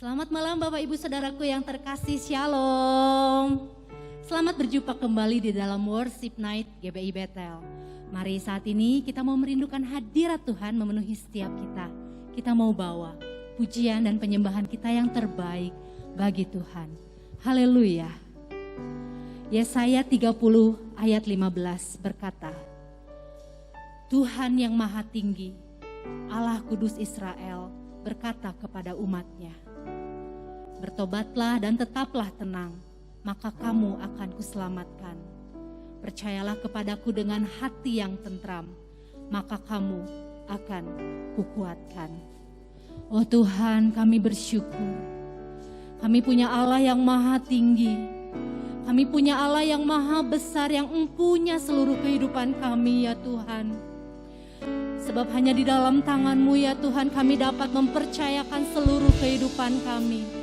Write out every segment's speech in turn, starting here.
Selamat malam Bapak Ibu Saudaraku yang terkasih, Shalom. Selamat berjumpa kembali di dalam Worship Night GBI Bethel. Mari saat ini kita mau merindukan hadirat Tuhan memenuhi setiap kita. Kita mau bawa pujian dan penyembahan kita yang terbaik bagi Tuhan. Haleluya. Yesaya 30 ayat 15 berkata, Tuhan yang maha tinggi, Allah Kudus Israel berkata kepada umatnya, bertobatlah dan tetaplah tenang, maka kamu akan kuselamatkan. Percayalah kepadaku dengan hati yang tentram, maka kamu akan kukuatkan. Oh Tuhan, kami bersyukur. Kami punya Allah yang maha tinggi. Kami punya Allah yang maha besar, yang empunya seluruh kehidupan kami ya Tuhan. Sebab hanya di dalam tangan-Mu ya Tuhan kami dapat mempercayakan seluruh kehidupan kami.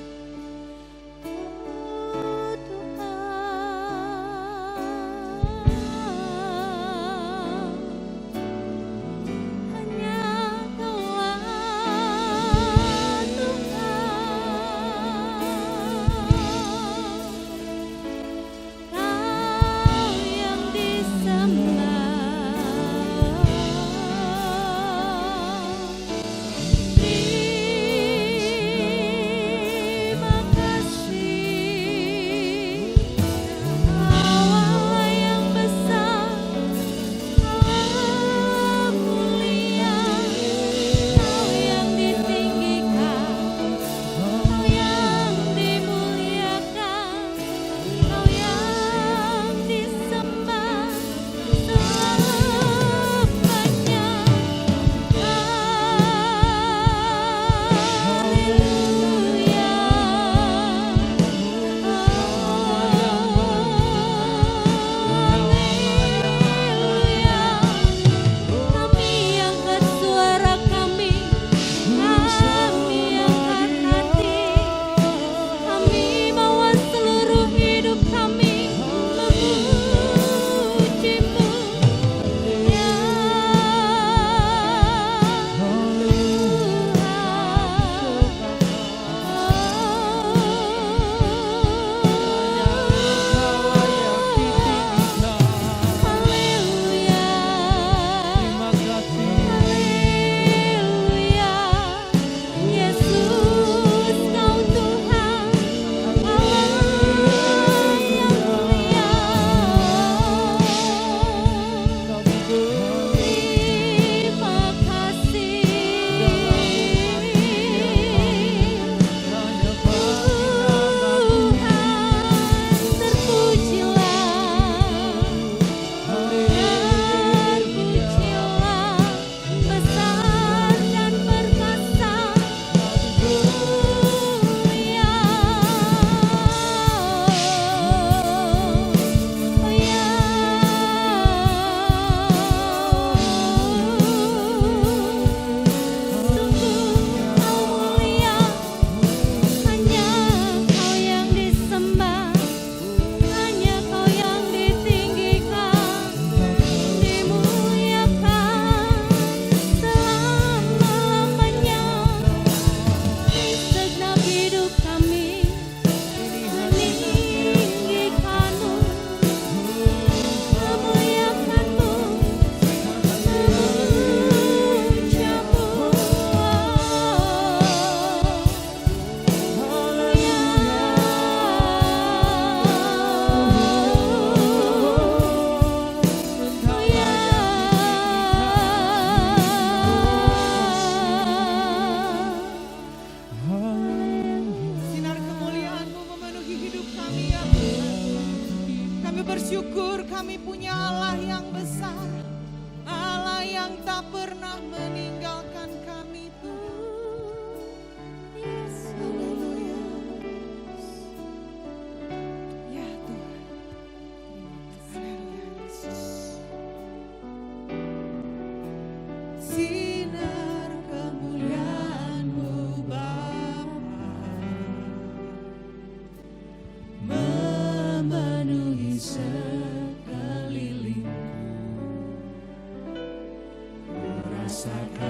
Rasakan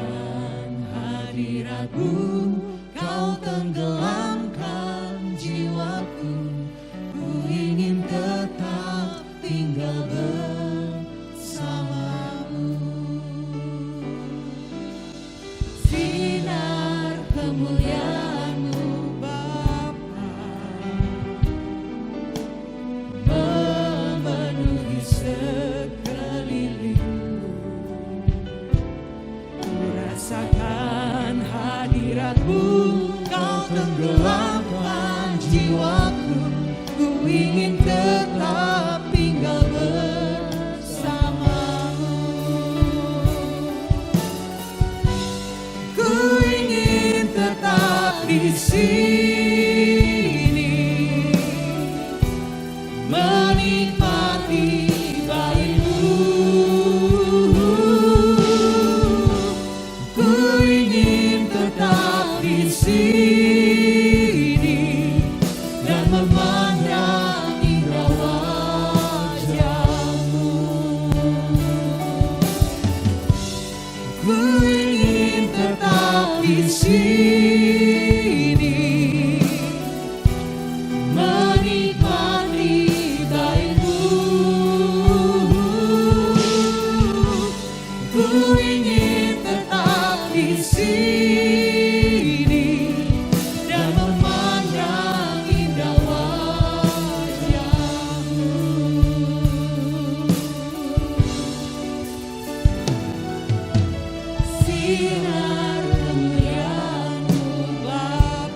tenggelamkan jiwaku, ku ingin tetap tinggal bersamamu. Ku ingin tetap di sini, menikmati baitmu. Ku ingin tetap di sini dan memandang indah wajahmu. Ku ingin tetap di sini, menikmati baitmu. Ku ingin tetap di sini dan memandang indah wajahmu. Sinar kemuliaan-Mu Bapa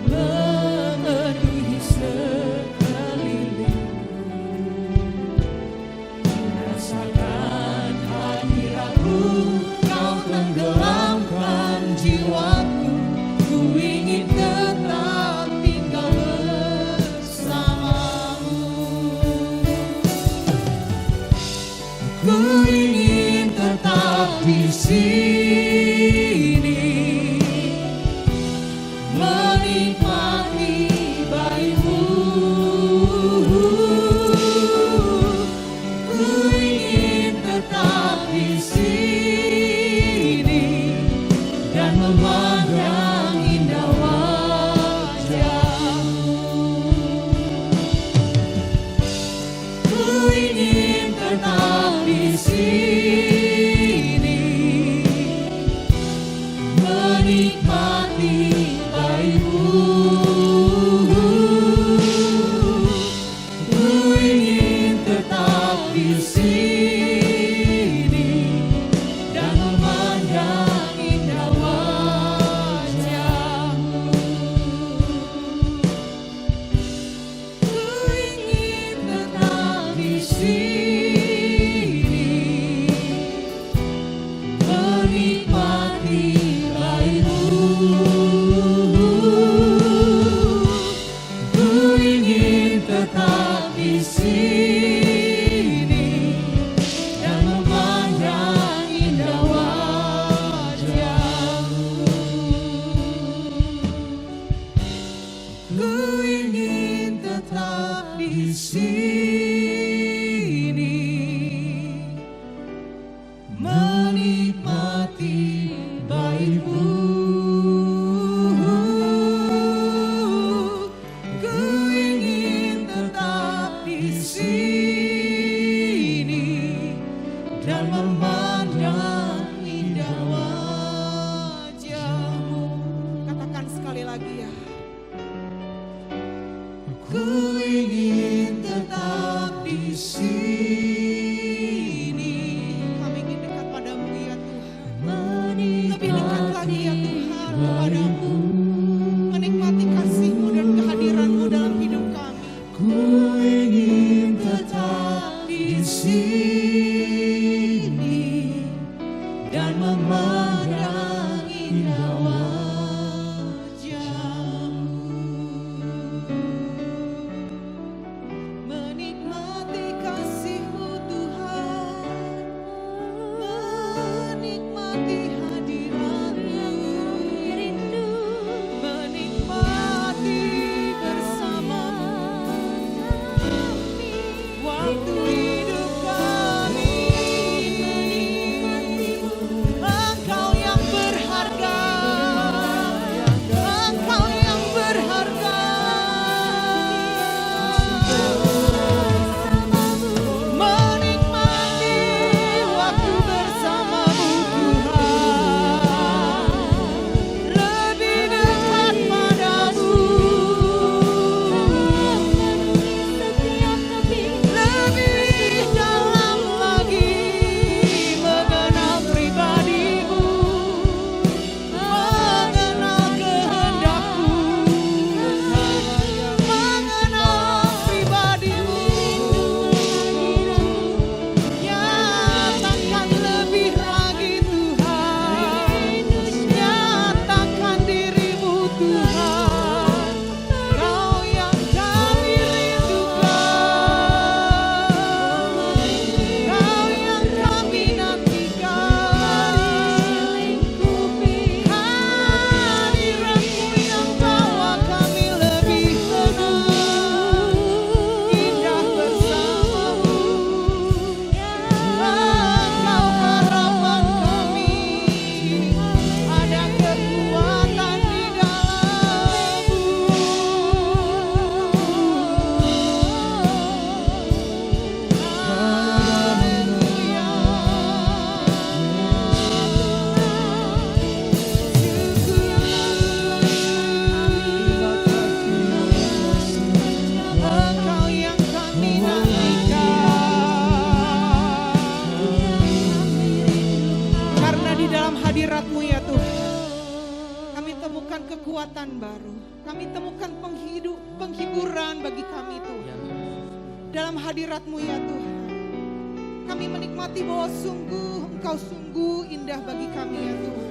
memenuhi sekelilingku. Rasakan hadirat-Mu, Kau tenggelamkan jiwaku, ku ingin tetap tinggal bersamamu. Ku ingin tetap di sini, menikmati baitmu. Ku ingin tetap di sini dan memandang indah wajahmu. Ku ingin tetap di sini, menikmati baitmu. Ku ingin tetap di sini dan memandang indah wajahmu. Ku ingin tetap di sini, menikmati baitmu. Ku ingin tetap di sini dan memandang indah wajahmu. Ku ingin tetap di sini, menikmati baitmu. Ku ingin tetap di sini dan memandang indah wajahmu. Katakan sekali lagi ya. Ku ingin tetap di sini. Kami ingin dekat padamu ya Tuhan. Lebih dekat lagi ya Tuhan kepadamu. Menikmati kasih-Mu dan kehadiran-Mu dalam hidup kami. Ku ingin tetap di sini dan memandang indah wajahmu. Menikmati kasih-Mu Tuhan, menikmati hadirat-Mu. temukan kekuatan baru. Kami temukan penghiburan bagi kami Tuhan. Dalam hadirat-Mu ya Tuhan. Kami menikmati bahwa sungguh Engkau sungguh indah bagi kami ya Tuhan.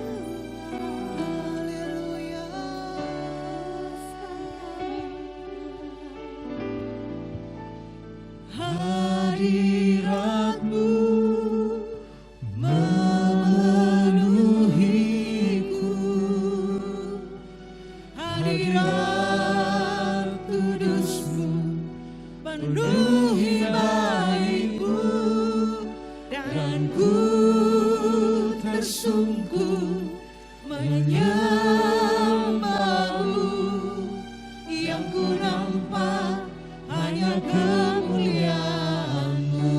Haleluya. Hadirat-Mu memenuhiku, Hadirat kudus-Mu penuhi baitku, dan ku tersungkur menyembah-Mu. Yang ku nampak hanya kemuliaan-Mu.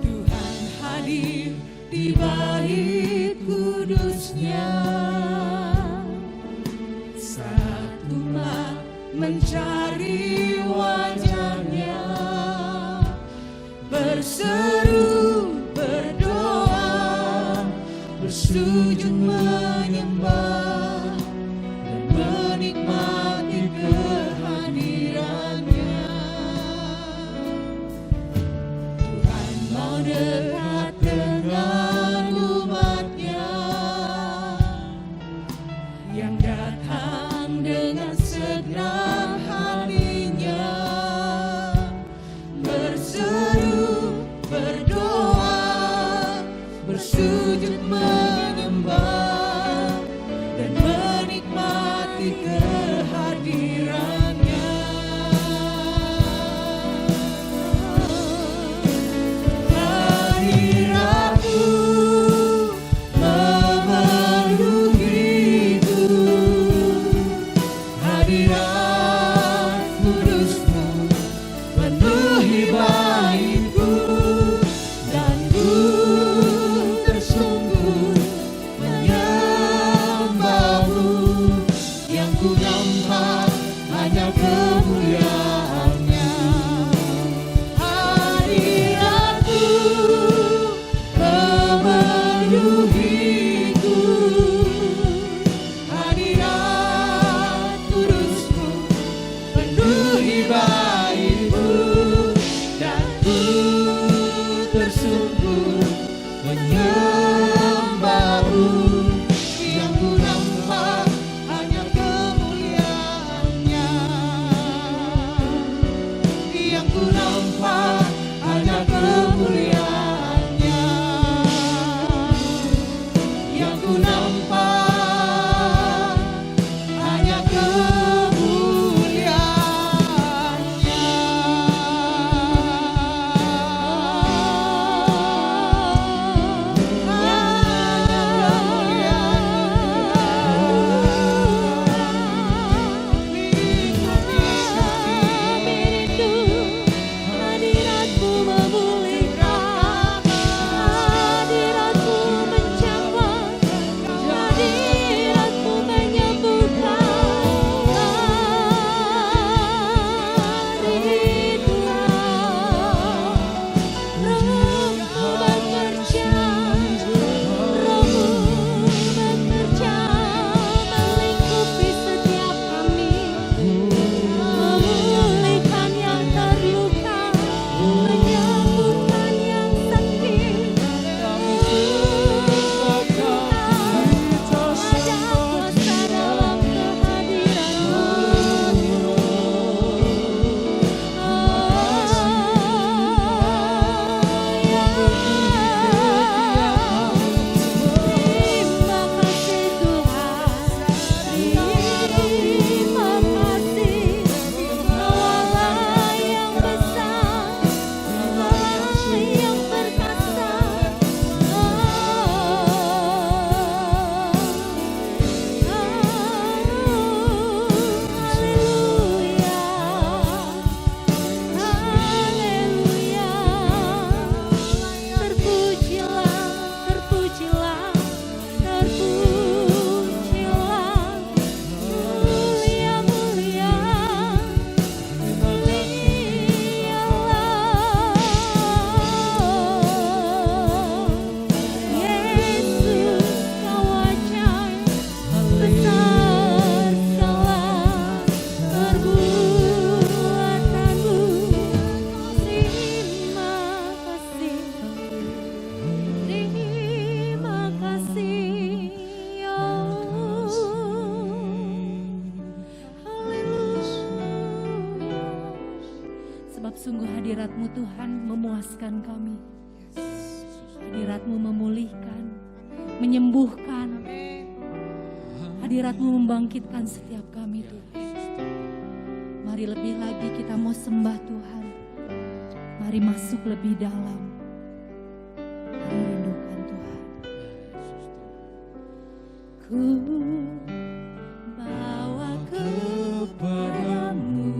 Tuhan hadir di bait kudus-Nya, saat umat mencari wajah-Nya, berseru, berdoa, bersujud menyembah, dan menikmati kehadiran-Nya. Tuhan mau dekat dengan umat-Nya yang datang dengan segenap hatinya, berseru, berdoa, bersujud menyembah, dan menikmati kehadiran-Nya. Hadirat-Mu memenuhiku, hadirat kudus-Mu penuhi baitku, dan ku tersungkur Sungguh hadirat-Mu Tuhan memuaskan kami. Hadirat-Mu memulihkan, menyembuhkan. Hadirat-Mu membangkitkan setiap kami Tuhan. Mari lebih lagi kita mau sembah Tuhan. Mari masuk lebih dalam. Mari rindukan Tuhan. Ku bawa kepadamu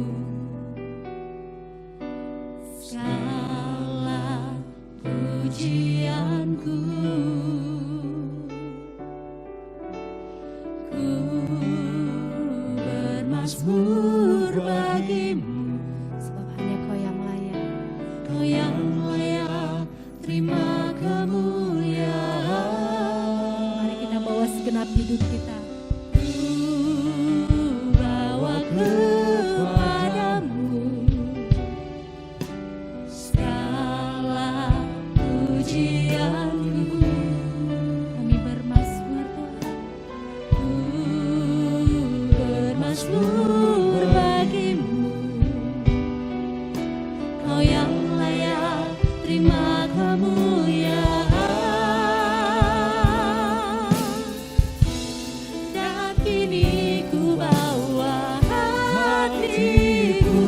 segala pujianku. Ku bermazmur bagimu, sebab hanya Kau yang layak. Kau yang layak terima kemuliaan. Mari kita bawa segenap hidup kita. Ku bawa kepadamu segala pujianku. Kami bermazmur Tuhan. Ku bermazmur bagimu. Kau yang layak terima kemuliaan. Dan kini ku bawa hatiku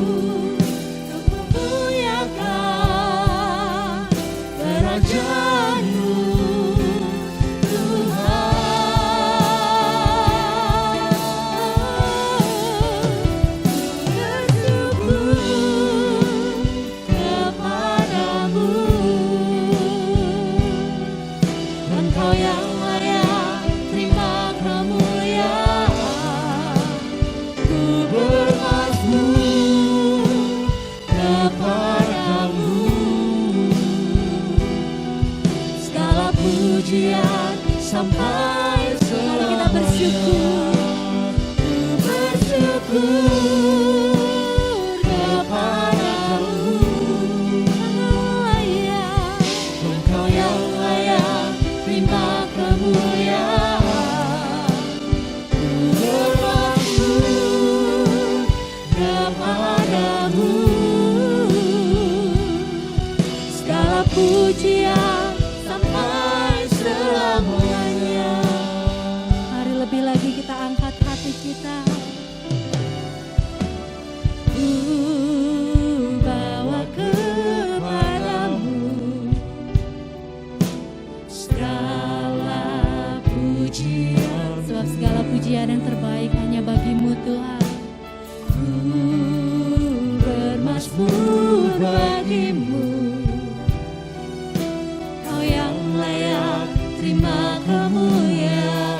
untuk memuliakan kerajaan-Mu Tuhan. Pujian sampai selalu. Mari kita bersyukur. Ku bersyukur kepadamu. Engkau yang layak terima kemuliaan. Ku bersyukur kepadamu. Segala pujian sampai selamanya. Mari lebih lagi kita angkat hati kita. Ku bawa kepadamu segala pujian, sebab segala pujian yang terbaik hanya bagi-Mu Tuhan. Ku bermazmur bagi-Mu. Terima kemuliaan.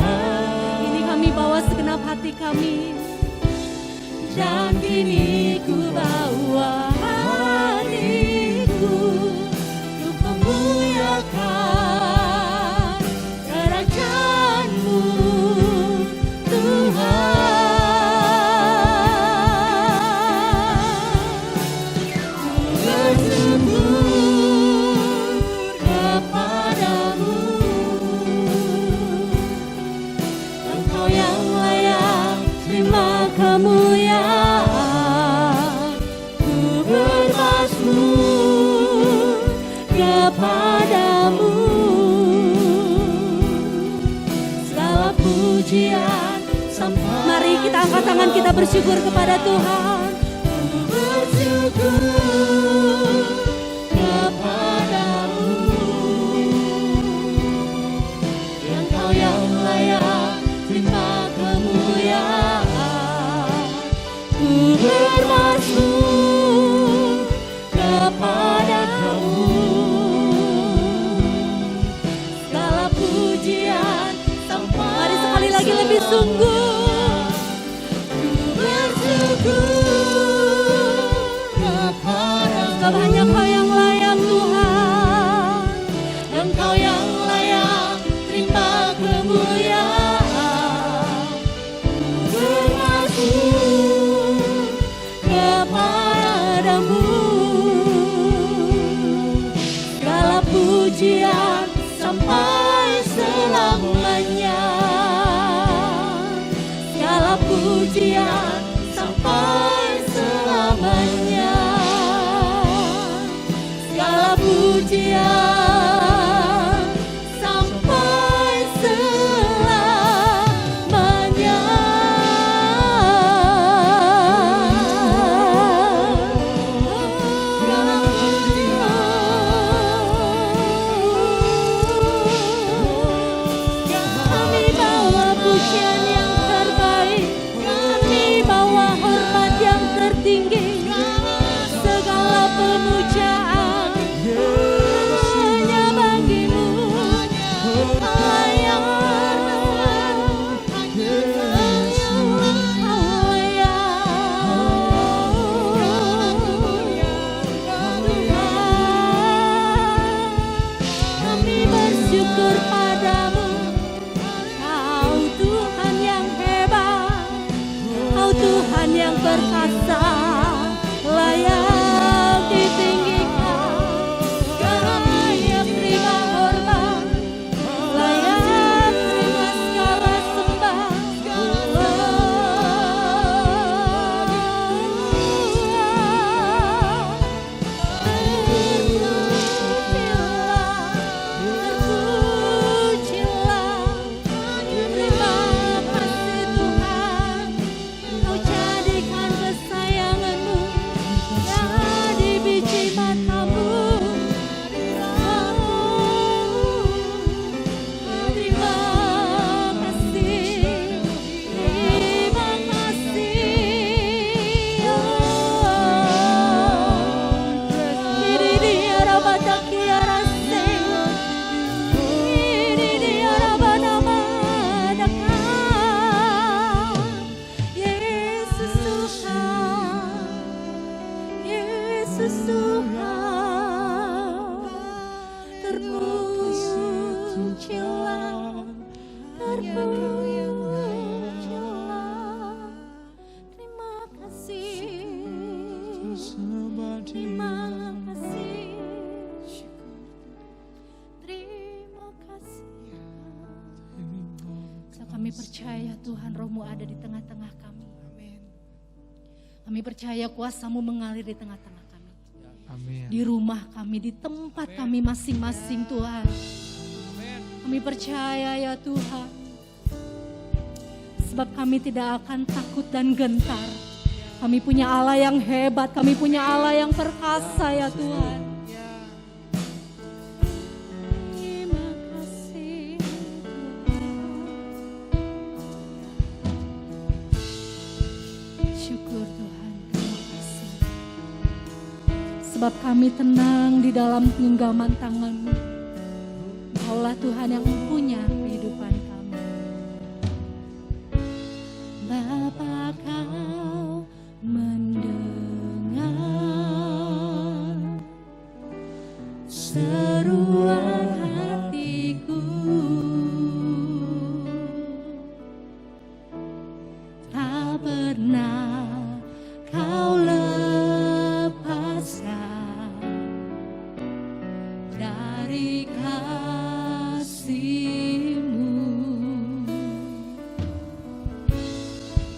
Ini kami bawa segenap hati kami. Dan kini ku bawa hatiku untuk memuliakan kerajaan-Mu Tuhan. Ku bersyukur kepadamu. Terima kemuliaan. Ku bermazmur kepadamu. Segala pujian sampai. Mari kita angkat tangan, kita bersyukur kepada Tuhan. Ku bersyukur kepadamu. Engkau yang layak terima kemuliaan. Ku bermazmur kepadamu. Segala pujian sampai. Mari sekali lagi lebih sungguh. Ku bersyukur kepadamu. Sebab hanya Kau yang layak Tuhan. Engkau yang layak terima kemuliaan. Ku bermazmur kepadamu. Segala pujian sampai selamanya. Segala pujian sampai selamanya. pujian sampai selamanya. Kami bawa pujian yang terbaik, kami bawa hormat yang tertinggi, segala pemujaan hanya bagimu. Kami bersyukur padamu, Kau Tuhan yang hebat, Kau Tuhan yang perkasa, layak ditinggikan, layak terima hormat, layak terima segala sembah. Terpujilah, terima kasih Tuhan, Kau jadikan kesayanganmu jadi biji matamu. Terima kasih, terima kasih. Ini dia rabataki arase, ini dia rabanama daka. Yesus Tuhan, Yesus Tuhan, terpujilah, terpujilah. Terima kasih, terima kasih, terima kasih. So, kami percaya Tuhan, Roh-Mu ada di tengah-tengah kami. Kami percaya kuasa-Mu mengalir di tengah-tengah kami. Amin. Di rumah kami, di tempat kami masing-masing Tuhan. Kami percaya ya Tuhan, sebab kami tidak akan takut dan gentar. Kami punya Allah yang hebat, kami punya Allah yang perkasa ya Tuhan. Terima kasih Tuhan. Syukur Tuhan, terima kasih. Sebab kami tenang di dalam genggaman tangan-Mu. Kaulah Tuhan yang mempunyai kehidupan kami. Bapa, Kau mendengar seruan hatiku, tak pernah Kau lepaskan dari kasih-Mu.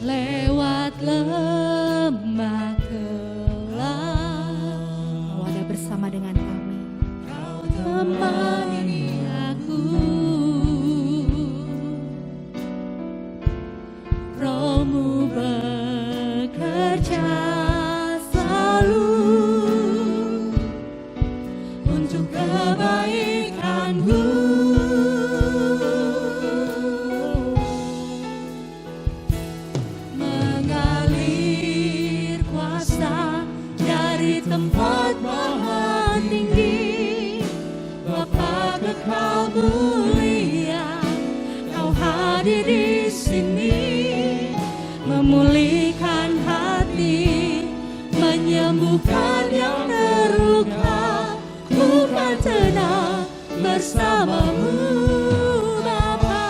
Lewat lembah gelap, Kau ada bersama dengan kami. Kau temani aku, Roh-Mu bekerja selalu untuk kebaikanku. Mengalir kuasa dari tempat maha tinggi. Bapa kekal mulia, Kau hadir di sini, memulihkan hati, menyembuhkan yang terluka. Ku kan tenang bersama-Mu Bapa.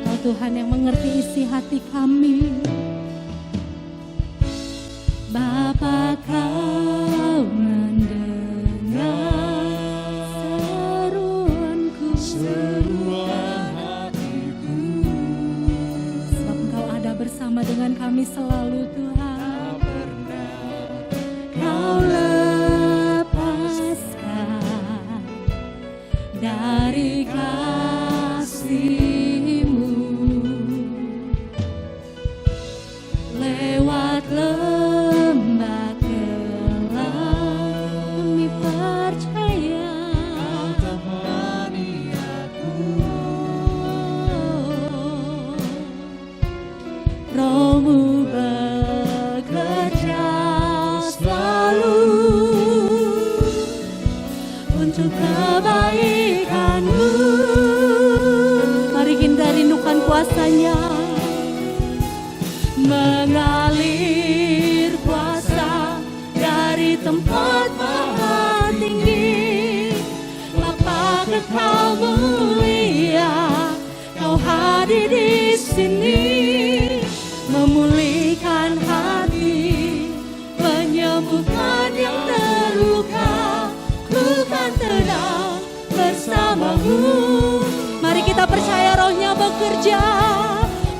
Kau Tuhan yang mengerti isi hati kami. Bapa, Kau mendengar seruanku, seruan hatiku. Sebab Engkau ada bersama dengan kami selalu Tuhan. Kau lepaskan untuk kebaikan-Mu. Mari kita rindukan kuasa-Nya. Mengalir kuasa dari tempat maha tinggi, Bapa Kekal mulia, Kau hadir di sini, memulihkan hati, menyembuhkan yang terluka, ku kan tenang bersama-Mu. Mari kita percaya Roh-Nya bekerja,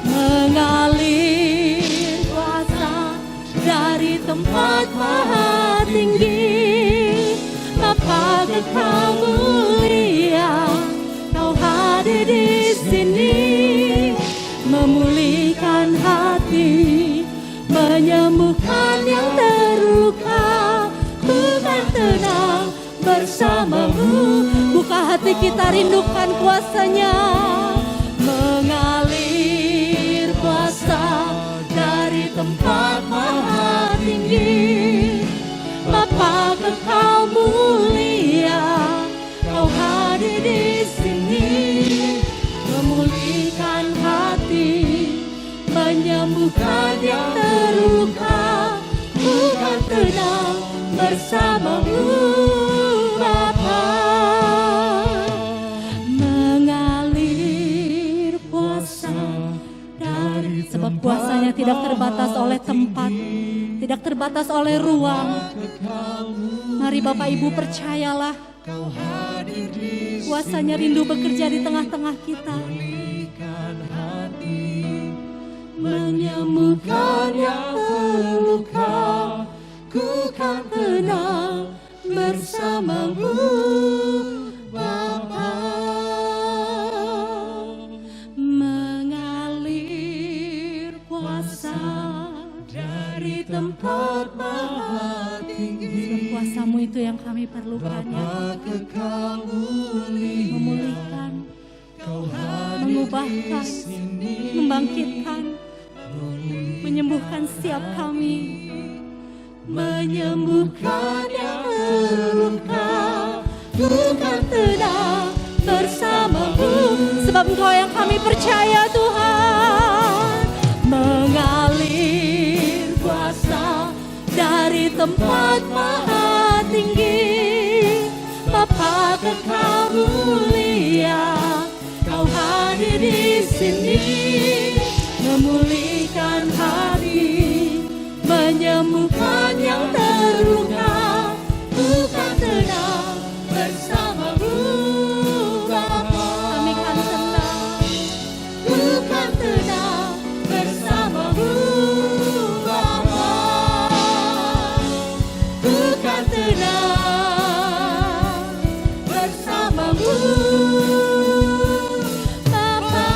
mengalir kuasa dari tempat maha tinggi, Bapa Kekal mulia, Kau hadir di sini, memulihkan hati, menyembuhkan yang terluka, ku kan tenang bersama-Mu. Buka hati kita, rindukan kuasa-Nya. Mengalir kuasa dari tempat maha tinggi, Bapa Kekal mulia, Kau hadir di sini, memulihkan hati, menyembuhkan yang terluka, ku kan tenang bersama-Mu, Bapa. Mengalir kuasa dari, sebab kuasa-Nya tidak terbatas oleh tempat, tidak terbatas oleh ruang. Mari Bapak Ibu percayalah, kuasa-Nya rindu bekerja di tengah-tengah kita, menyembuhkan yang terluka, ku kan tenang bersama-Mu, Bapa. Mengalir kuasa dari tempat maha tinggi, kuasa-Mu itu yang kami perlukan, ya. Memulihkan, mengubahkan, membangkitkan, menyembuhkan setiap kami, menyembuhkan yang terluka, ku kan tenang bersama-Mu. Sebab Engkau yang kami percaya, Tuhan. Mengalir kuasa dari tempat maha tinggi, Bapa Kekal mulia, Kau hadir di sini, memulihkan hati, menyembuhkan yang terluka, ku kan tenang bersama-Mu, Bapa. Kami kan tenang, ku kan tenang bersama-Mu, Bapa. Ku kan tenang bersama-Mu, Bapa.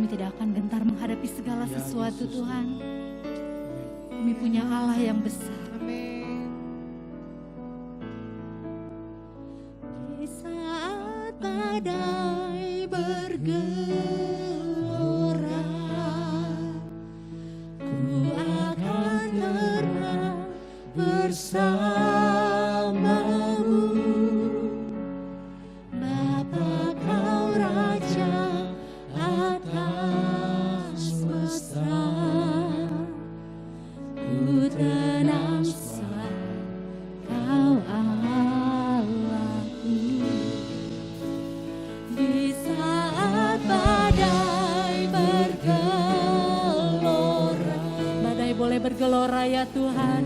Kami tidak akan gentar menghadapi segala sesuatu Tuhan. Kami punya Allah yang besar. Amin. Di saat badai bergelora, ku akan tenang bersamamu. Bapa Kau Raja atas semesta, ku tenang sebab Kau Allahku. Di saat badai bergelora, badai boleh bergelora ya Tuhan.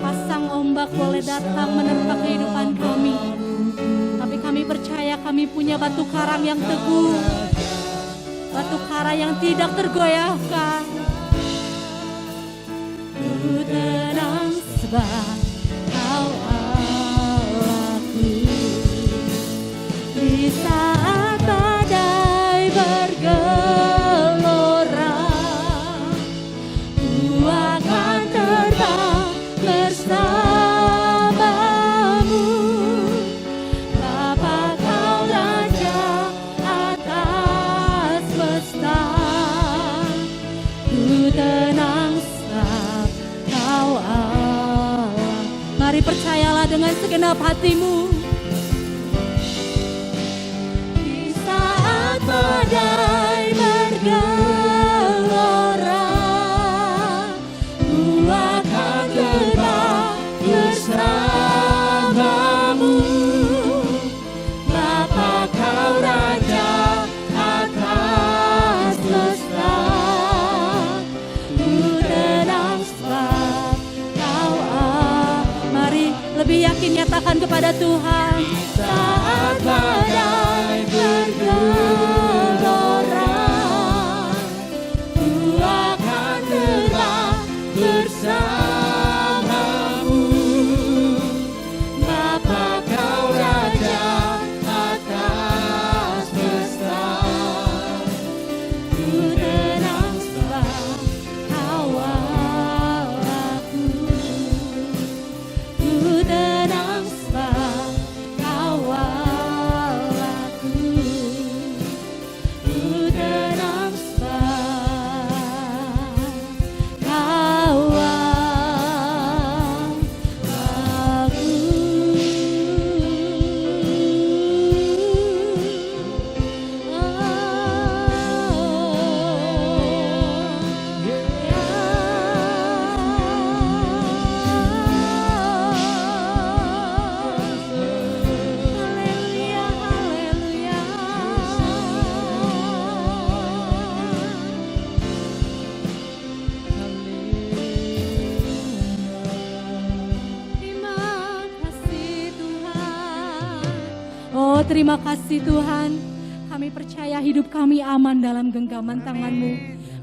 Pasang ombak boleh datang menerpa kehidupan kami, tapi kami percaya kami punya batu karang yang teguh, batu karang yang tidak tergoyahkan. Ku tenang sebab Kau Allahku. Di saat badai bergelora, ku akan terbang bersamamu. Bapa Kau Raja atas semesta, ku tenang sebab Kau Allah. Mari percayalah dengan segenap hatimu. Di saat badai bergelora, ku akan terbang bersamamu. Bapa Kau Raja atas semesta, ku tenang sebab Kau Allah. Mari lebih yakin nyatakan kepada Tuhan. Saat badai bergelora, ku akan terbang bersamamu. Bapa Kau Raja atas semesta, ku tenang sebab Kau Allahku. Ku tenang sebab Kau Allahku. Ku tenang sebab Kau Allahku. Haleluya, haleluya. Terima kasih Tuhan. Oh, terima kasih Tuhan. Kami percaya hidup kami aman dalam genggaman tangan-Mu.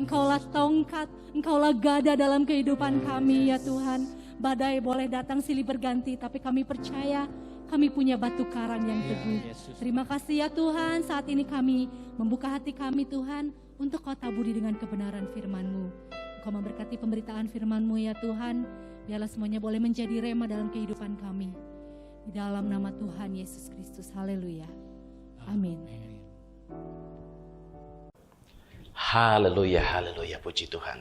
Engkaulah tongkat, Engkaulah gada dalam kehidupan kami ya Tuhan. Badai boleh datang silih berganti, tapi kami percaya kami punya batu karang yang teguh. Terima kasih ya Tuhan, saat ini kami membuka hati kami Tuhan, untuk Kau taburi dengan kebenaran firman-Mu. Kau memberkati pemberitaan firman-Mu ya Tuhan, biarlah semuanya boleh menjadi rema dalam kehidupan kami. Di dalam nama Tuhan Yesus Kristus, haleluya. Amin. Haleluya, haleluya, puji Tuhan.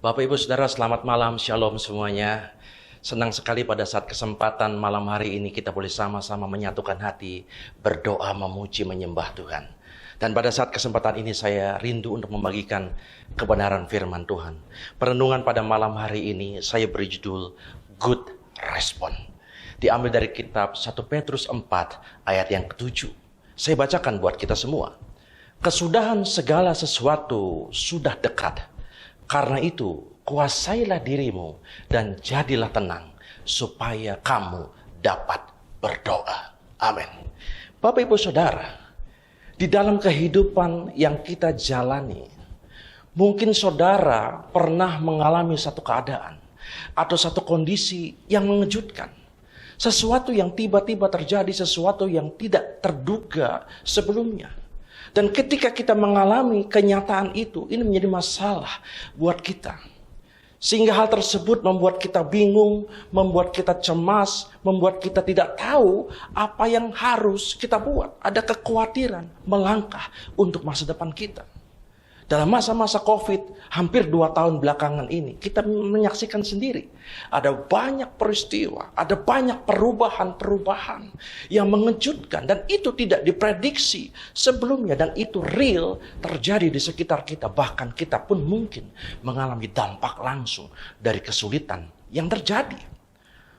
Bapak Ibu Saudara, selamat malam, shalom semuanya. Senang sekali pada saat kesempatan malam hari ini kita boleh sama-sama menyatukan hati, berdoa, memuji, menyembah Tuhan. Dan pada saat kesempatan ini saya rindu untuk membagikan kebenaran firman Tuhan. Perenungan pada malam hari ini saya beri judul Good Response. Diambil dari kitab 1 Petrus 4 ayat yang ke-7. Saya bacakan buat kita semua. Kesudahan segala sesuatu sudah dekat. Karena itu kuasailah dirimu dan jadilah tenang supaya kamu dapat berdoa. Amin. Bapak Ibu Saudara, di dalam kehidupan yang kita jalani, mungkin saudara pernah mengalami satu keadaan atau satu kondisi yang mengejutkan. Sesuatu yang tiba-tiba terjadi, sesuatu yang tidak terduga sebelumnya. Dan ketika kita mengalami kenyataan itu, ini menjadi masalah buat kita. Sehingga hal tersebut membuat kita bingung, membuat kita cemas, membuat kita tidak tahu apa yang harus kita buat. Ada kekhawatiran melangkah untuk masa depan kita. Dalam masa-masa COVID, hampir 2 tahun belakangan ini, kita menyaksikan sendiri. Ada banyak peristiwa, ada banyak perubahan-perubahan yang mengejutkan. Dan itu tidak diprediksi sebelumnya. Dan itu real terjadi di sekitar kita. Bahkan kita pun mungkin mengalami dampak langsung dari kesulitan yang terjadi.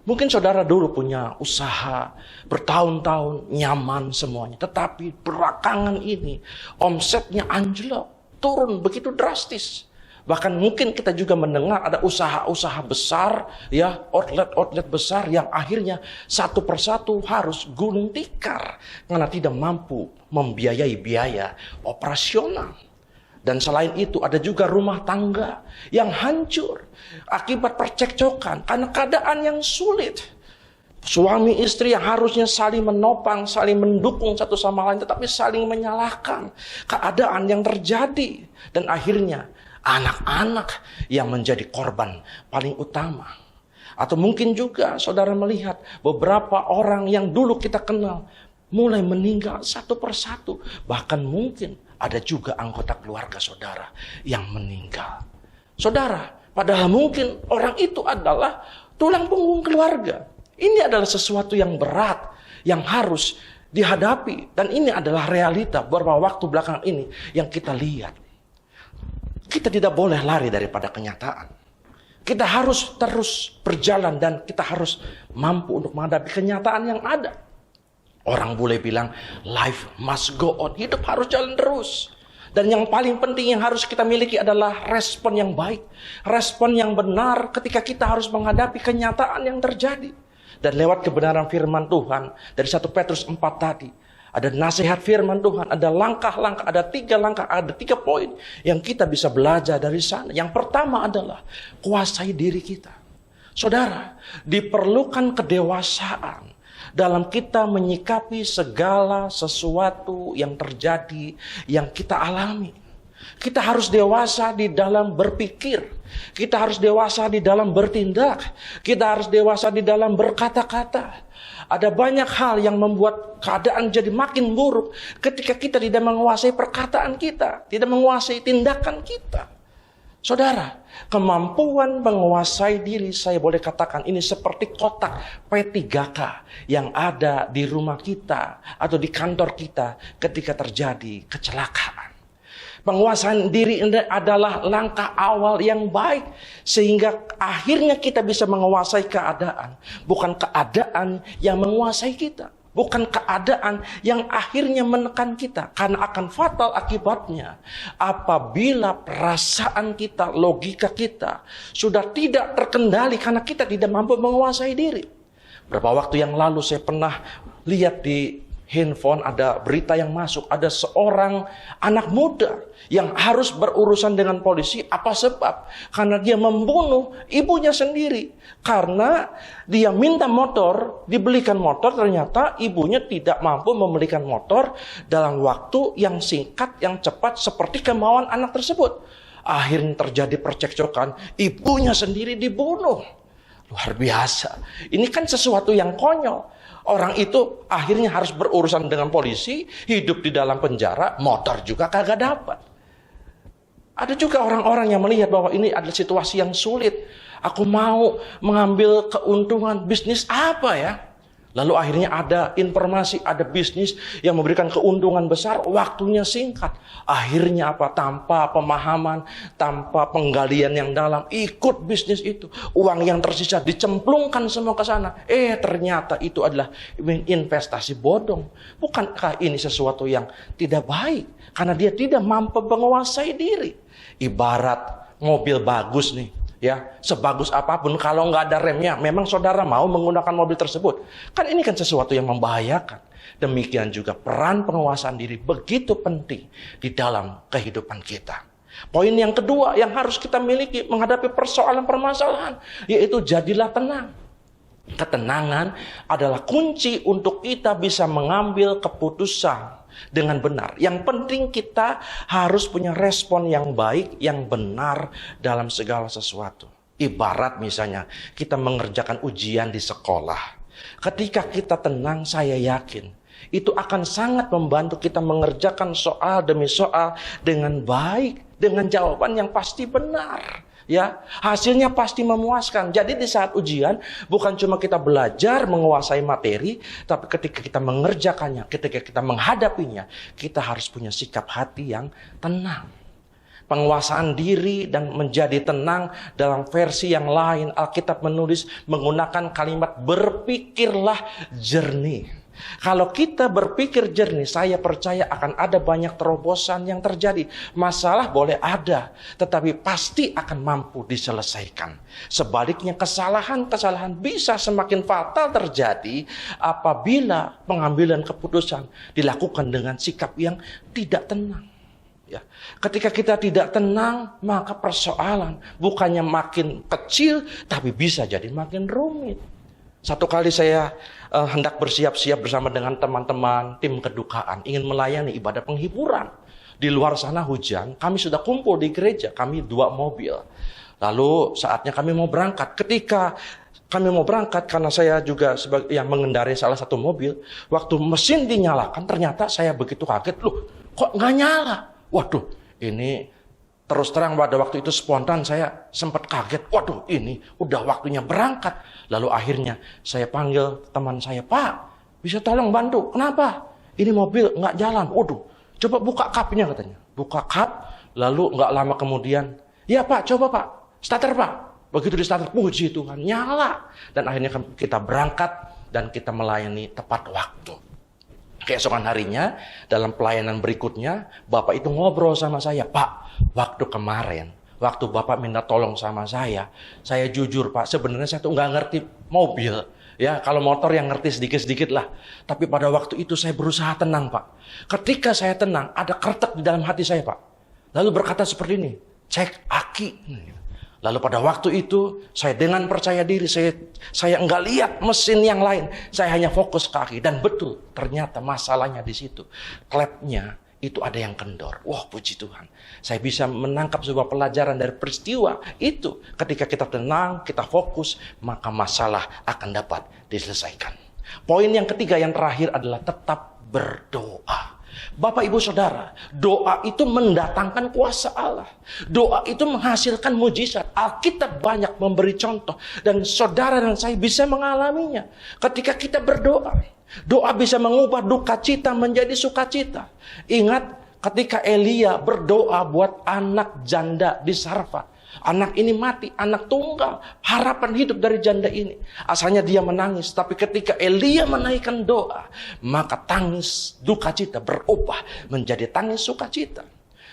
Mungkin saudara dulu punya usaha bertahun-tahun, nyaman semuanya. Tetapi belakangan ini, omsetnya anjlok. Turun begitu drastis. Bahkan mungkin kita juga mendengar ada usaha-usaha besar, ya, outlet-outlet besar yang akhirnya satu persatu harus gulung tikar karena tidak mampu membiayai biaya operasional. Dan selain itu ada juga rumah tangga yang hancur akibat percekcokan karena keadaan yang sulit. Suami istri yang harusnya saling menopang, saling mendukung satu sama lain, tetapi saling menyalahkan keadaan yang terjadi. Dan akhirnya anak-anak yang menjadi korban paling utama. Atau mungkin juga saudara melihat beberapa orang yang dulu kita kenal mulai meninggal satu persatu. Bahkan mungkin ada juga anggota keluarga saudara yang meninggal. Saudara, padahal mungkin orang itu adalah tulang punggung keluarga. Ini adalah sesuatu yang berat, yang harus dihadapi. Dan ini adalah realita beberapa waktu belakang ini yang kita lihat. Kita tidak boleh lari daripada kenyataan. Kita harus terus berjalan dan kita harus mampu untuk menghadapi kenyataan yang ada. Orang boleh bilang, life must go on. Hidup harus jalan terus. Dan yang paling penting yang harus kita miliki adalah respon yang baik. Respon yang benar ketika kita harus menghadapi kenyataan yang terjadi. Dan lewat kebenaran firman Tuhan dari 1 Petrus 4 tadi. Ada nasihat firman Tuhan, ada langkah-langkah, ada 3 langkah, ada 3 poin yang kita bisa belajar dari sana. Yang pertama adalah kuasai diri kita. Saudara, diperlukan kedewasaan dalam kita menyikapi segala sesuatu yang terjadi, yang kita alami. Kita harus dewasa di dalam berpikir. Kita harus dewasa di dalam bertindak. Kita harus dewasa di dalam berkata-kata. Ada banyak hal yang membuat keadaan jadi makin buruk ketika kita tidak menguasai perkataan kita, tidak menguasai tindakan kita. Saudara, kemampuan menguasai diri, saya boleh katakan ini seperti kotak P3K yang ada di rumah kita atau di kantor kita ketika terjadi kecelakaan. Penguasaan diri ini adalah langkah awal yang baik. Sehingga akhirnya kita bisa menguasai keadaan. Bukan keadaan yang menguasai kita. Bukan keadaan yang akhirnya menekan kita. Karena akan fatal akibatnya. Apabila perasaan kita, logika kita sudah tidak terkendali karena kita tidak mampu menguasai diri. Beberapa waktu yang lalu saya pernah lihat di handphone ada berita yang masuk. Ada seorang anak muda yang harus berurusan dengan polisi. Apa sebab? Karena dia membunuh ibunya sendiri. Karena dia minta motor, dibelikan motor, ternyata ibunya tidak mampu membelikan motor dalam waktu yang singkat, yang cepat seperti kemauan anak tersebut. Akhirnya terjadi percekcokan, ibunya sendiri dibunuh. Luar biasa. Ini kan sesuatu yang konyol. Orang itu akhirnya harus berurusan dengan polisi, hidup di dalam penjara, motor juga kagak dapat. Ada juga orang-orang yang melihat bahwa ini adalah situasi yang sulit. Aku mau mengambil keuntungan, bisnis apa ya? Lalu akhirnya ada informasi, ada bisnis yang memberikan keuntungan besar, waktunya singkat. Akhirnya apa? Tanpa pemahaman, tanpa penggalian yang dalam, ikut bisnis itu. Uang yang tersisa dicemplungkan semua ke sana. Ternyata itu adalah investasi bodong. Bukankah ini sesuatu yang tidak baik? Karena dia tidak mampu menguasai diri. Ibarat mobil bagus nih. Ya, sebagus apapun kalau nggak ada remnya, memang saudara mau menggunakan mobil tersebut. Kan ini kan sesuatu yang membahayakan. Demikian juga peran penguasaan diri begitu penting di dalam kehidupan kita. Poin yang kedua yang harus kita miliki menghadapi persoalan permasalahan, yaitu jadilah tenang. Ketenangan adalah kunci untuk kita bisa mengambil keputusan dengan benar. Yang penting kita harus punya respon yang baik, yang benar dalam segala sesuatu. Ibarat misalnya kita mengerjakan ujian di sekolah. Ketika kita tenang, saya yakin itu akan sangat membantu kita mengerjakan soal demi soal dengan baik, dengan jawaban yang pasti benar. Ya, hasilnya pasti memuaskan. Jadi di saat ujian bukan cuma kita belajar menguasai materi, tapi ketika kita mengerjakannya, ketika kita menghadapinya, kita harus punya sikap hati yang tenang. Penguasaan diri dan menjadi tenang dalam versi yang lain. Alkitab menulis menggunakan kalimat berpikirlah jernih. Kalau kita berpikir jernih, saya percaya akan ada banyak terobosan yang terjadi. Masalah boleh ada, tetapi pasti akan mampu diselesaikan. Sebaliknya kesalahan-kesalahan bisa semakin fatal terjadi apabila pengambilan keputusan dilakukan dengan sikap yang tidak tenang. Ya. Ketika kita tidak tenang, maka persoalan bukannya makin kecil, tapi bisa jadi makin rumit. Satu kali saya hendak bersiap-siap bersama dengan teman-teman tim kedukaan, ingin melayani ibadah penghiburan. Di luar sana hujan, kami sudah kumpul di gereja, kami 2 mobil. Lalu saatnya kami mau berangkat. Ketika kami mau berangkat, karena saya juga sebagai yang mengendarai salah satu mobil, waktu mesin dinyalakan, ternyata saya begitu kaget, loh kok nggak nyala? Waduh, ini terus terang pada waktu itu spontan saya sempat kaget. Waduh, ini udah waktunya berangkat. Lalu akhirnya saya panggil teman saya, Pak, bisa tolong bantu? Kenapa? Ini mobil nggak jalan. Waduh, coba buka kapnya katanya. Buka kap, lalu nggak lama kemudian, ya Pak, coba Pak, starter Pak. Begitu di starter, puji Tuhan, nyala. Dan akhirnya kita berangkat dan kita melayani tepat waktu. Keesokan harinya, dalam pelayanan berikutnya, Bapak itu ngobrol sama saya, Pak, waktu kemarin, waktu Bapak minta tolong sama saya jujur Pak, sebenarnya saya tuh nggak ngerti mobil. Ya, kalau motor yang ngerti sedikit-sedikit lah. Tapi pada waktu itu saya berusaha tenang Pak. Ketika saya tenang, ada kretek di dalam hati saya Pak. Lalu berkata seperti ini, cek aki. Lalu pada waktu itu saya dengan percaya diri, saya enggak lihat mesin yang lain, saya hanya fokus ke kaki. Dan betul, ternyata masalahnya di situ. Klepnya itu ada yang kendor. Wah, puji Tuhan. Saya bisa menangkap sebuah pelajaran dari peristiwa itu. Ketika kita tenang, kita fokus, maka masalah akan dapat diselesaikan. Poin yang ketiga, yang terakhir adalah tetap berdoa. Bapak, Ibu, Saudara, doa itu mendatangkan kuasa Allah. Doa itu menghasilkan mujizat. Alkitab banyak memberi contoh. Dan saudara dan saya bisa mengalaminya. Ketika kita berdoa, doa bisa mengubah duka cita menjadi sukacita. Ingat ketika Elia berdoa buat anak janda di Sarfat. Anak ini mati, anak tunggal. Harapan hidup dari janda ini. Asalnya dia menangis, tapi ketika Elia menaikkan doa, maka tangis duka cita berubah menjadi tangis sukacita.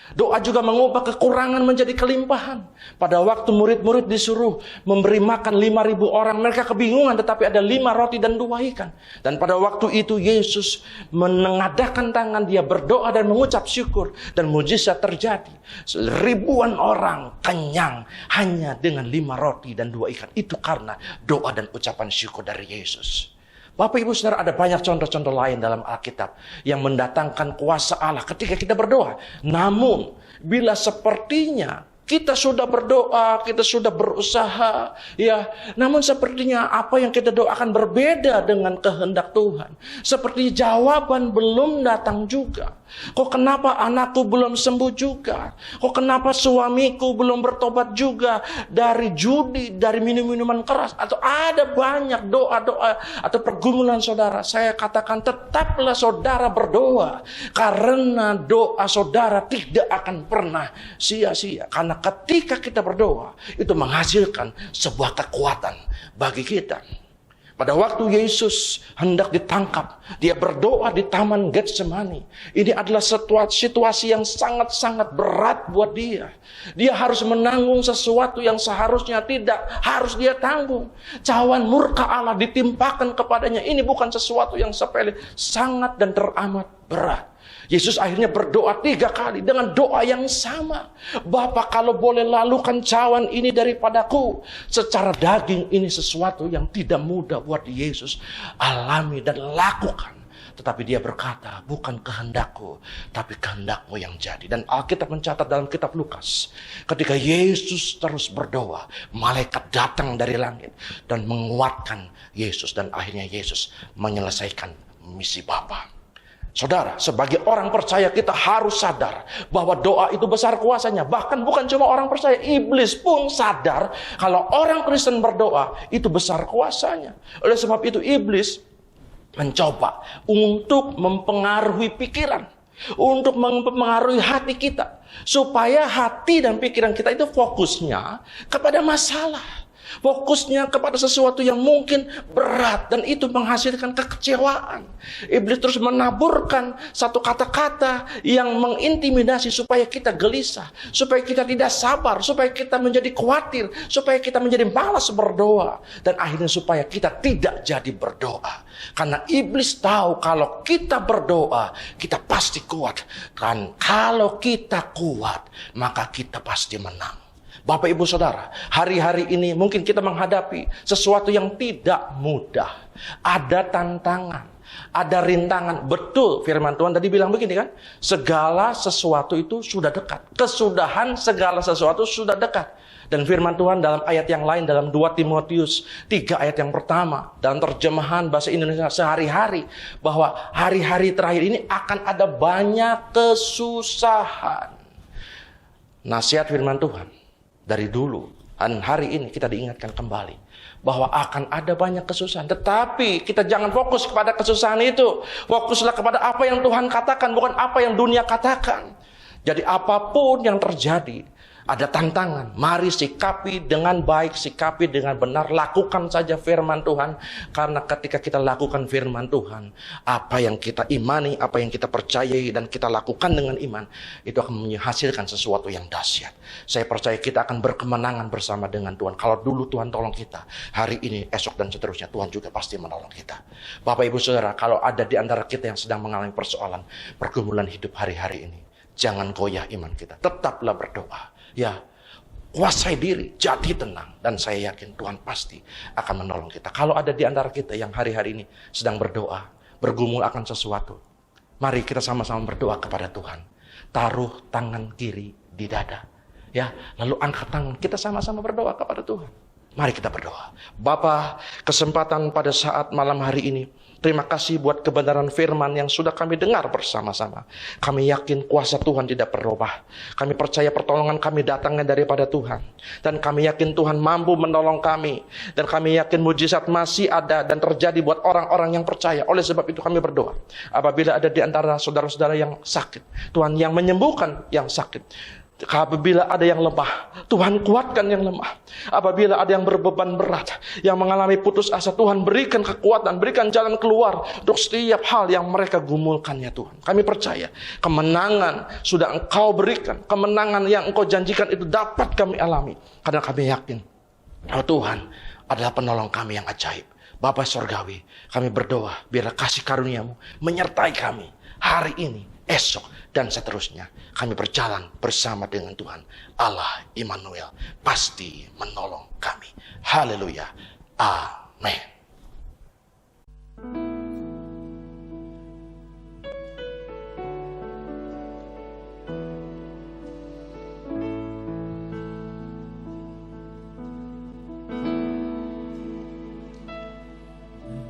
Doa juga mengubah kekurangan menjadi kelimpahan. Pada waktu murid-murid disuruh memberi makan 5.000 orang, mereka kebingungan, tetapi ada 5 roti dan 2 ikan. Dan pada waktu itu Yesus menengadahkan tangan, dia berdoa dan mengucap syukur, dan mujizat terjadi. Ribuan orang kenyang hanya dengan 5 roti dan 2 ikan. Itu karena doa dan ucapan syukur dari Yesus. Bapak, Ibu, Saudara, ada banyak contoh-contoh lain dalam Alkitab yang mendatangkan kuasa Allah ketika kita berdoa. Namun, bila sepertinya kita sudah berdoa, kita sudah berusaha, ya, namun sepertinya apa yang kita doakan berbeda dengan kehendak Tuhan. Seperti jawaban belum datang juga. Kok kenapa anakku belum sembuh juga? Kok kenapa suamiku belum bertobat juga dari judi, dari minum-minuman keras? Atau ada banyak doa-doa atau pergumulan saudara. Saya katakan tetaplah saudara berdoa. Karena doa saudara tidak akan pernah sia-sia. Karena ketika kita berdoa, itu menghasilkan sebuah kekuatan bagi kita. Pada waktu Yesus hendak ditangkap, dia berdoa di Taman Getsemani. Ini adalah situasi yang sangat-sangat berat buat dia. Dia harus menanggung sesuatu yang seharusnya tidak harus dia tanggung. Cawan murka Allah ditimpakan kepadanya. Ini bukan sesuatu yang sepele, sangat dan teramat berat. Yesus akhirnya berdoa 3 kali dengan doa yang sama. Bapa, kalau boleh lalukan cawan ini daripadaku. Secara daging ini sesuatu yang tidak mudah buat Yesus alami dan lakukan. Tetapi dia berkata, bukan kehendakku, tapi kehendakmu yang jadi. Dan Alkitab mencatat dalam kitab Lukas, ketika Yesus terus berdoa, malaikat datang dari langit dan menguatkan Yesus. Dan akhirnya Yesus menyelesaikan misi Bapa. Saudara, sebagai orang percaya kita harus sadar bahwa doa itu besar kuasanya. Bahkan bukan cuma orang percaya, iblis pun sadar kalau orang Kristen berdoa itu besar kuasanya. Oleh sebab itu iblis mencoba untuk mempengaruhi pikiran, untuk mempengaruhi hati kita, supaya hati dan pikiran kita itu fokusnya kepada masalah, fokusnya kepada sesuatu yang mungkin berat, dan itu menghasilkan kekecewaan. Iblis terus menaburkan satu kata-kata yang mengintimidasi supaya kita gelisah, supaya kita tidak sabar, supaya kita menjadi khawatir, supaya kita menjadi malas berdoa, dan akhirnya supaya kita tidak jadi berdoa. Karena iblis tahu kalau kita berdoa, kita pasti kuat. Dan kalau kita kuat, maka kita pasti menang. Bapak Ibu Saudara, hari-hari ini mungkin kita menghadapi sesuatu yang tidak mudah. Ada tantangan, ada rintangan. Betul firman Tuhan tadi bilang begini kan, segala sesuatu itu sudah dekat. Kesudahan segala sesuatu sudah dekat. Dan firman Tuhan dalam ayat yang lain, dalam 2 Timotius 3 ayat yang pertama, dalam terjemahan bahasa Indonesia sehari-hari, bahwa hari-hari terakhir ini akan ada banyak kesusahan. Nasihat firman Tuhan dari dulu dan hari ini kita diingatkan kembali bahwa akan ada banyak kesusahan. Tetapi kita jangan fokus kepada kesusahan itu. Fokuslah kepada apa yang Tuhan katakan, bukan apa yang dunia katakan. Jadi apapun yang terjadi, ada tantangan, mari sikapi dengan baik, sikapi dengan benar, lakukan saja firman Tuhan. Karena ketika kita lakukan firman Tuhan, apa yang kita imani, apa yang kita percayai dan kita lakukan dengan iman, itu akan menghasilkan sesuatu yang dahsyat. Saya percaya kita akan berkemenangan bersama dengan Tuhan. Kalau dulu Tuhan tolong kita, hari ini, esok dan seterusnya, Tuhan juga pasti menolong kita. Bapak Ibu Saudara, kalau ada di antara kita yang sedang mengalami persoalan, pergumulan hidup hari-hari ini, jangan goyah iman kita, tetaplah berdoa. Ya, kuasai diri, jadi tenang. Dan saya yakin Tuhan pasti akan menolong kita. Kalau ada di antara kita yang hari-hari ini sedang berdoa, bergumul akan sesuatu, mari kita sama-sama berdoa kepada Tuhan. Taruh tangan kiri di dada, ya, lalu angkat tangan, kita sama-sama berdoa kepada Tuhan. Mari kita berdoa. Bapa, kesempatan pada saat malam hari ini, terima kasih buat kebenaran firman yang sudah kami dengar bersama-sama. Kami yakin kuasa Tuhan tidak berubah. Kami percaya pertolongan kami datangnya daripada Tuhan. Dan kami yakin Tuhan mampu menolong kami. Dan kami yakin mujizat masih ada dan terjadi buat orang-orang yang percaya. Oleh sebab itu kami berdoa. Apabila ada di antara saudara-saudara yang sakit, Tuhan yang menyembuhkan yang sakit. Apabila ada yang lemah, Tuhan kuatkan yang lemah. Apabila ada yang berbeban berat, yang mengalami putus asa, Tuhan berikan kekuatan, berikan jalan keluar untuk setiap hal yang mereka gumulkannya Tuhan. Kami percaya kemenangan sudah Engkau berikan, kemenangan yang Engkau janjikan itu dapat kami alami. Karena kami yakin bahwa Tuhan adalah penolong kami yang ajaib. Bapa Surgawi, kami berdoa biarlah kasih karunia-Mu menyertai kami hari ini, esok, dan seterusnya. Kami berjalan bersama dengan Tuhan. Allah Immanuel pasti menolong kami. Haleluya. Amin.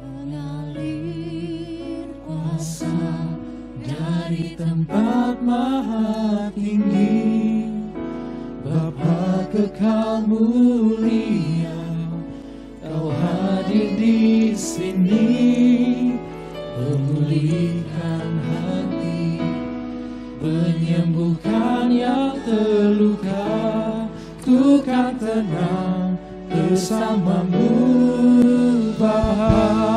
Mengalir kuasa dari tempat maha tinggi, Bapa kekal mulia, Kau hadir di sini, memulihkan hati, menyembuhkan yang terluka. Ku kan tenang bersama-Mu, Bapa.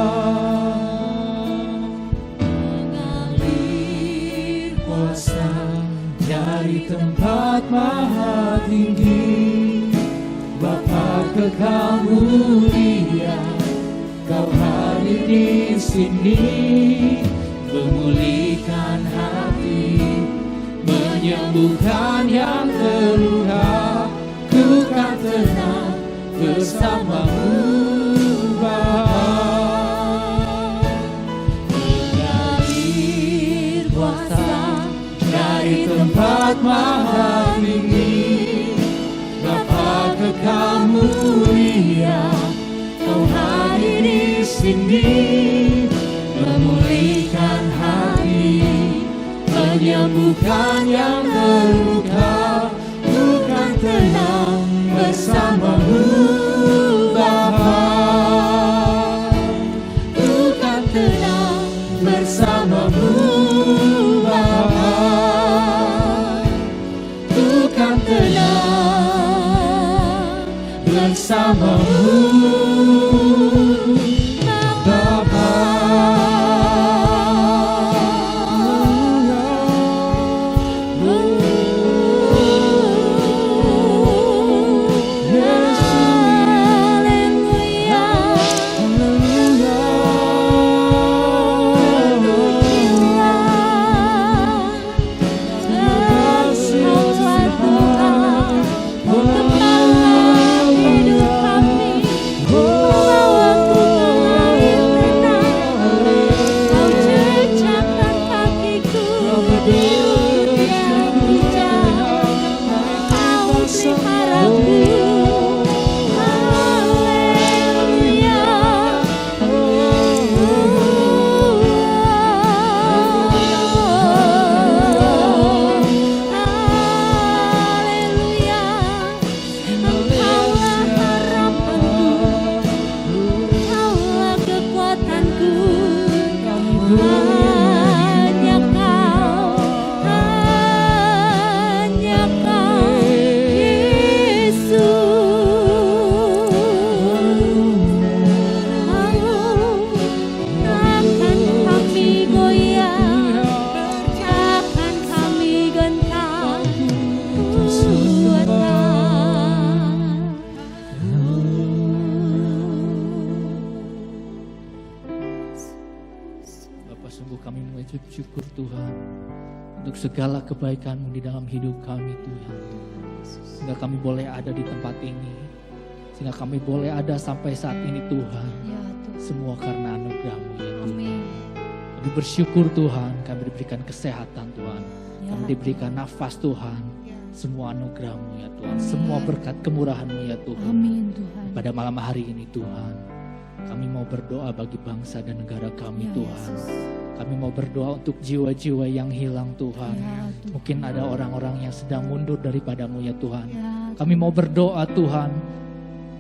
Dari tempat maha tinggi, Bapa kekal mulia, Kau hadir di sini, memulihkan hati, menyembuhkan yang terluka. Ku kan tenang bersama-Mu, Bapa. di tempat maha tinggi, Bapa Kekal mulia, Kau hadir di sini, memulihkan hati, menyembuhkan yang terluka, bukan tenang bersamamu Bapa, bukan tenang bersamamu Bapa, bukan tenang bersamamu Bapa. Syukur Tuhan untuk segala kebaikan-Mu di dalam hidup kami Tuhan, sehingga kami boleh ada di tempat ini, sehingga kami boleh ada sampai saat ini Tuhan, semua karena anugerah-Mu ya Tuhan. Kami bersyukur Tuhan, kami diberikan kesehatan Tuhan, kami diberikan nafas Tuhan, semua anugerah-Mu ya Tuhan, semua berkat kemurahan-Mu ya Tuhan. Amin Tuhan. Pada malam hari ini Tuhan, kami mau berdoa bagi bangsa dan negara kami Tuhan. Kami mau berdoa untuk jiwa-jiwa yang hilang Tuhan. Mungkin ada orang-orang yang sedang mundur daripada-Mu ya Tuhan. Kami mau berdoa Tuhan.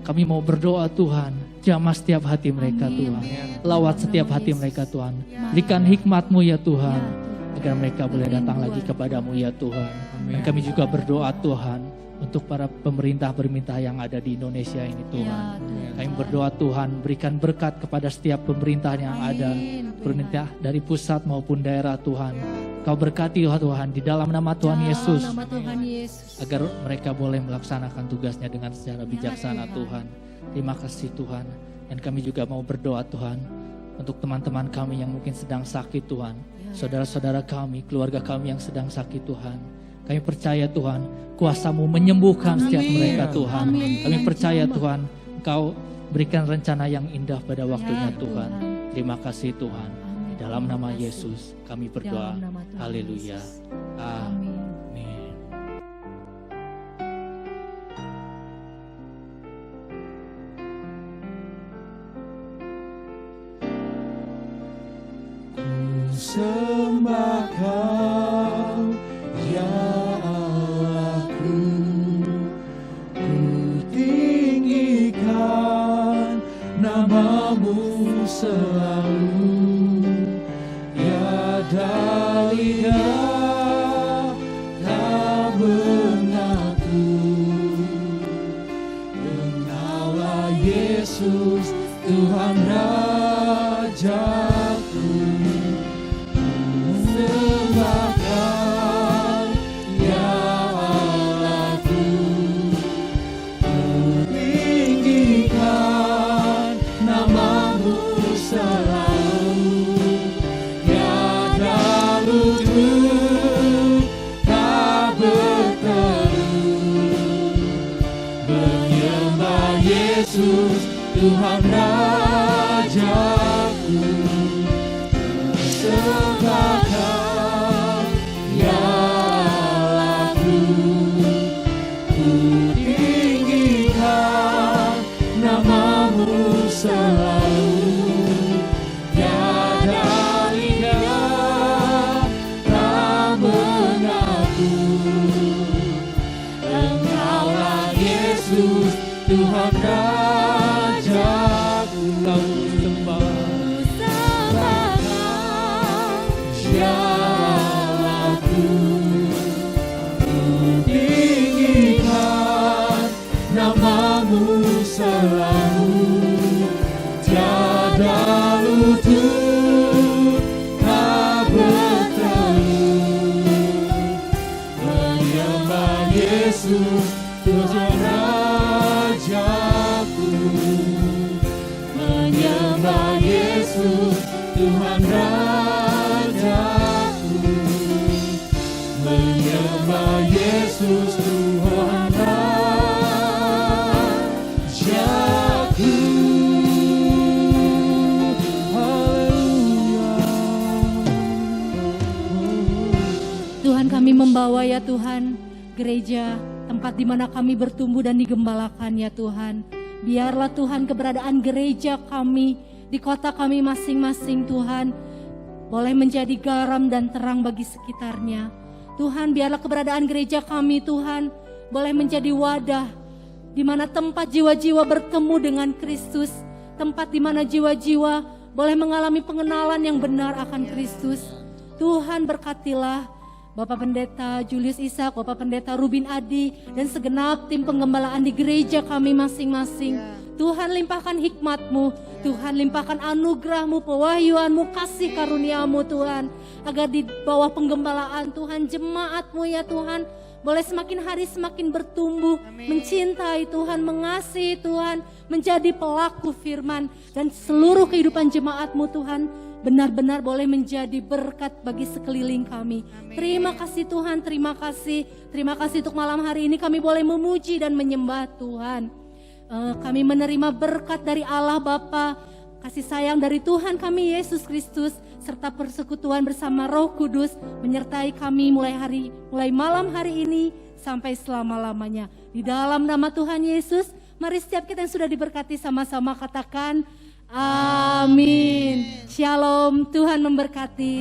Kami mau berdoa Tuhan. Jamah setiap hati mereka Tuhan. Lawat setiap hati mereka Tuhan. Berikan hikmat-Mu ya Tuhan. Agar mereka boleh datang lagi kepada-Mu ya Tuhan. Dan kami juga berdoa Tuhan untuk para pemerintah-pemerintah yang ada di Indonesia ini Tuhan. Kami berdoa Tuhan, berikan berkat kepada setiap pemerintah yang ada, pemerintah dari pusat maupun daerah Tuhan. Kau berkati Tuhan di dalam nama Tuhan Yesus, agar mereka boleh melaksanakan tugasnya dengan secara bijaksana Tuhan. Terima kasih Tuhan. Dan kami juga mau berdoa Tuhan untuk teman-teman kami yang mungkin sedang sakit Tuhan, saudara-saudara kami, keluarga kami yang sedang sakit Tuhan. Kami percaya Tuhan, kuasa-Mu menyembuhkan setiap mereka Tuhan. Kami percaya Tuhan, Engkau berikan rencana yang indah pada waktunya Tuhan. Terima kasih Tuhan. Di dalam nama Yesus kami berdoa. Haleluya. Amin. Ku sembah Kau ya Allahku, ku tinggikan nama-Mu selalu, ya Dalia tak benarku. Engkaulah Yesus Tuhan Rajaku. Tuhan Rajaku, sembahkan ya Yesus, Tuhan Rajaku. Menyembah Yesus, Tuhan Rajaku. Menyembah Yesus, Tuhan Rajaku. Haleluya. Tuhan, kami membawa ya Tuhan gereja, tempat di mana kami bertumbuh dan digembalakan ya Tuhan. Biarlah Tuhan keberadaan gereja kami di kota kami masing-masing Tuhan boleh menjadi garam dan terang bagi sekitarnya. Tuhan, biarlah keberadaan gereja kami Tuhan boleh menjadi wadah di mana tempat jiwa-jiwa bertemu dengan Kristus, tempat di mana jiwa-jiwa boleh mengalami pengenalan yang benar akan Kristus. Tuhan, berkatilah Bapak Pendeta Julius Ishak, Bapak Pendeta Rubin Adi, dan segenap tim penggembalaan di gereja kami masing-masing. Tuhan, limpahkan hikmat-Mu, Tuhan limpahkan anugerah-Mu, pewahyuan-Mu, kasih karunia-Mu Tuhan. Agar di bawah penggembalaan Tuhan, jemaat-Mu ya Tuhan, boleh semakin hari semakin bertumbuh, mencintai Tuhan, mengasihi Tuhan, menjadi pelaku firman. Dan seluruh kehidupan jemaat-Mu Tuhan, benar-benar boleh menjadi berkat bagi sekeliling kami. Terima kasih Tuhan, terima kasih. Terima kasih untuk malam hari ini kami boleh memuji dan menyembah Tuhan. Kami menerima berkat dari Allah Bapa, kasih sayang dari Tuhan kami Yesus Kristus, serta persekutuan bersama Roh Kudus menyertai kami mulai malam hari ini sampai selama-lamanya. Di dalam nama Tuhan Yesus, mari setiap kita yang sudah diberkati sama-sama katakan amin. Shalom, Tuhan memberkati.